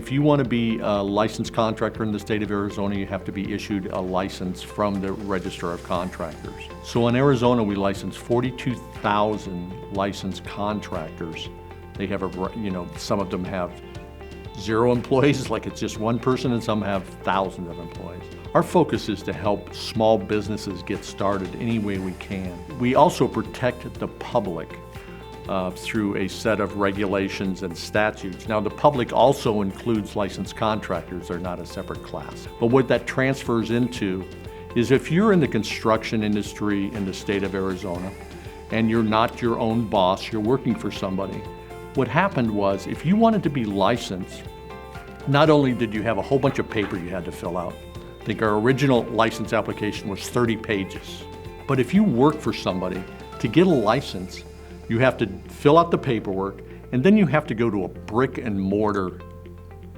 If you want to be a licensed contractor in the state of Arizona, you have to be issued a license from the Registrar of Contractors. So in Arizona, we license 42,000 licensed contractors. They have some of them have 0 employees, like it's just one person, and some have thousands of employees. Our focus is to help small businesses get started any way we can. We also protect the public through a set of regulations and statutes. Now, the public also includes licensed contractors. They're not a separate class. But what that transfers into is if you're in the construction industry in the state of Arizona and you're not your own boss, you're working for somebody, what happened was if you wanted to be licensed, not only did you have a whole bunch of paper you had to fill out, I think our original license application was 30 pages. But if you work for somebody, to get a license, you have to fill out the paperwork, and then you have to go to a brick and mortar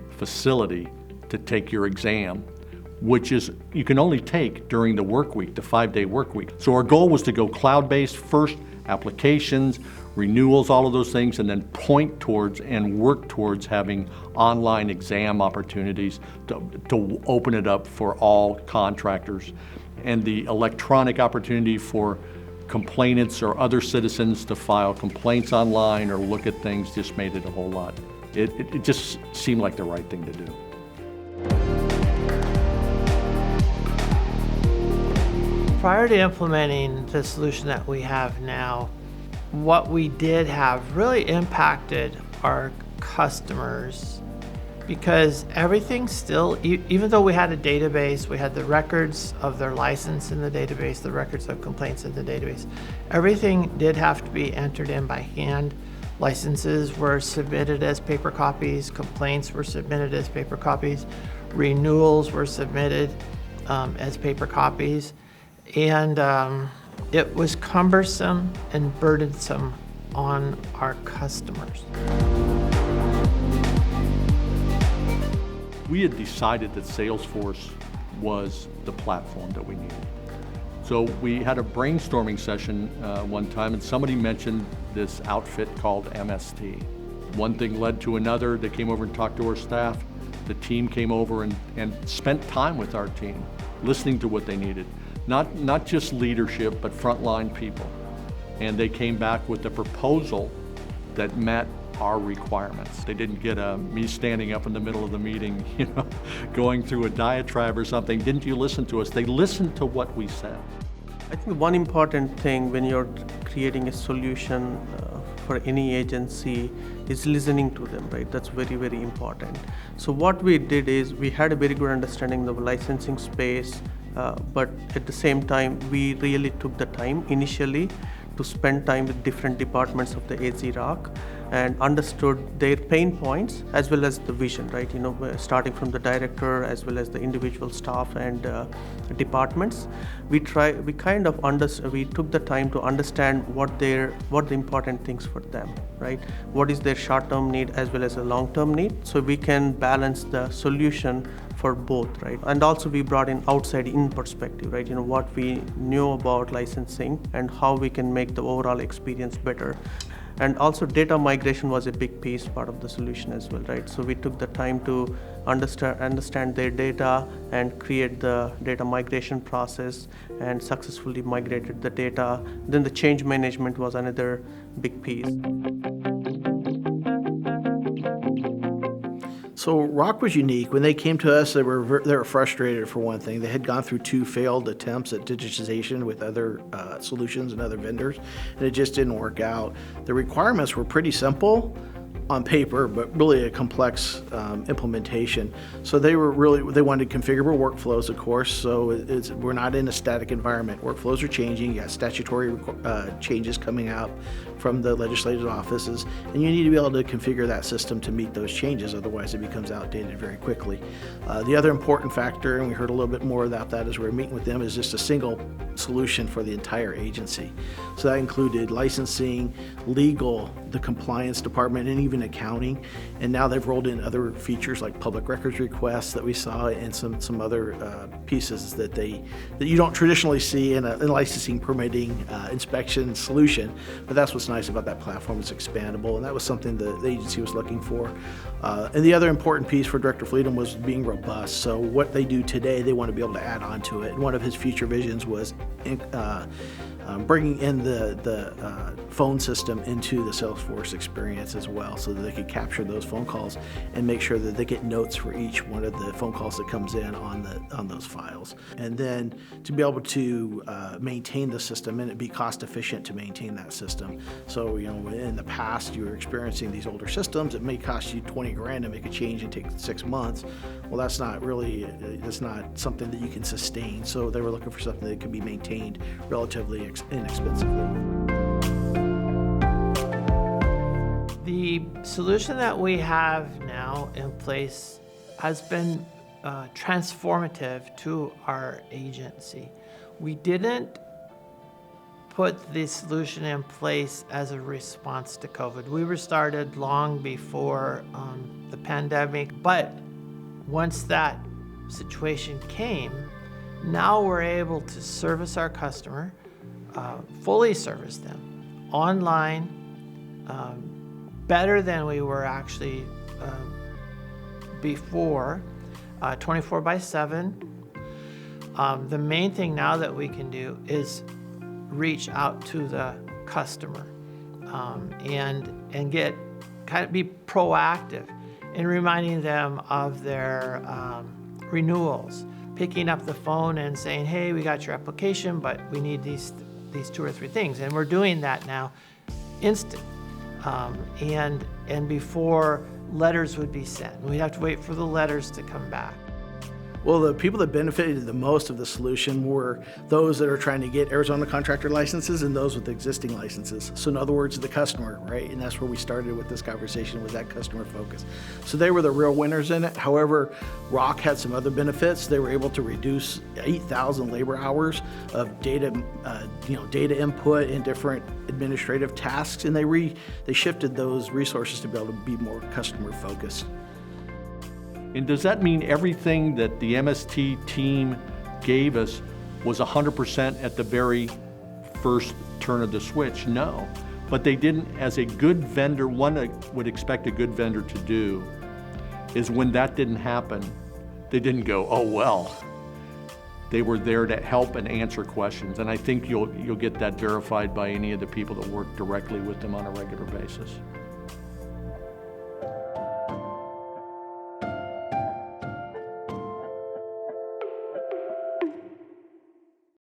facility to take your exam, which is you can only take during the work week, the 5-day work week. So our goal was to go cloud-based first, applications, renewals, all of those things, and then point towards and work towards having online exam opportunities to open it up for all contractors. And the electronic opportunity for complainants or other citizens to file complaints online or look at things just made it a whole lot. It just seemed like the right thing to do. Prior to implementing the solution that we have now, what we did have really impacted our customers because everything still, even though we had a database, we had the records of their license in the database, the records of complaints in the database, everything did have to be entered in by hand. Licenses were submitted as paper copies, complaints were submitted as paper copies, renewals were submitted as paper copies, and it was cumbersome and burdensome on our customers. We had decided that Salesforce was the platform that we needed. So we had a brainstorming session one time, and somebody mentioned this outfit called MST. One thing led to another. They came over and talked to our staff. The team came over and spent time with our team, listening to what they needed. Not just leadership, but frontline people. And they came back with a proposal that met our requirements. They didn't get me standing up in the middle of the meeting, going through a diatribe or something. Didn't you listen to us? They listened to what we said. I think one important thing when you're creating a solution for any agency is listening to them, right? That's very, very important. So what we did is we had a very good understanding of the licensing space, but at the same time, we really took the time initially to spend time with different departments of the AZ ROC and understood their pain points as well as the vision, right? Starting from the director as well as the individual staff and departments. We took the time to understand what the important things for them, right? What is their short-term need as well as a long-term need, so we can balance the solution for both, right? And also we brought in outside-in perspective, right? What we knew about licensing and how we can make the overall experience better. And also data migration was a big piece part of the solution as well, right? So we took the time to understand their data and create the data migration process and successfully migrated the data. Then the change management was another big piece. So ROC was unique. When they came to us, they were frustrated for one thing. They had gone through 2 failed attempts at digitization with other solutions and other vendors, and it just didn't work out. The requirements were pretty simple on paper, but really a complex implementation. So they wanted configurable workflows, of course. So we're not in a static environment. Workflows are changing. You got statutory changes coming out from the legislative offices, and you need to be able to configure that system to meet those changes, otherwise it becomes outdated very quickly. The other important factor, and we heard a little bit more about that as we were meeting with them, is just a single solution for the entire agency. So that included licensing, legal, the compliance department, any even accounting. And now they've rolled in other features like public records requests that we saw, and some other pieces that you don't traditionally see in a licensing, permitting, inspection solution. But that's what's nice about that platform. It's expandable, and that was something the agency was looking for. And the other important piece for Director Fleetum was being robust. So what they do today, they want to be able to add on to it. And one of his future visions was bringing in the phone system into the Salesforce experience as well, so that they could capture those phone calls and make sure that they get notes for each one of the phone calls that comes in on those files. And then to be able to maintain the system and it be cost efficient to maintain that system. So, in the past you were experiencing these older systems, it may cost you 20 grand to make a change and take 6 months. Well, that's not something that you can sustain. So they were looking for something that could be maintained relatively inexpensively. The solution that we have now in place has been transformative to our agency. We didn't put the solution in place as a response to COVID. We were started long before the pandemic, but once that situation came, now we're able to service our customer, fully service them online, better than we were actually before, 24/7. The main thing now that we can do is reach out to the customer and be proactive in reminding them of their renewals, picking up the phone and saying, hey, we got your application, but we need these 2 or 3 things. And we're doing that now instant. And before letters would be sent, we'd have to wait for the letters to come back. Well, the people that benefited the most of the solution were those that are trying to get Arizona contractor licenses and those with existing licenses. So in other words, the customer, right? And that's where we started with this conversation, was that customer focus. So they were the real winners in it. However, ROC had some other benefits. They were able to reduce 8,000 labor hours of data input and different administrative tasks, and they shifted those resources to be able to be more customer focused. And does that mean everything that the MST team gave us was 100% at the very first turn of the switch? No. But they didn't, as a good vendor, one would expect a good vendor to do, is when that didn't happen, they didn't go, oh well. They were there to help and answer questions. And I think you'll get that verified by any of the people that work directly with them on a regular basis.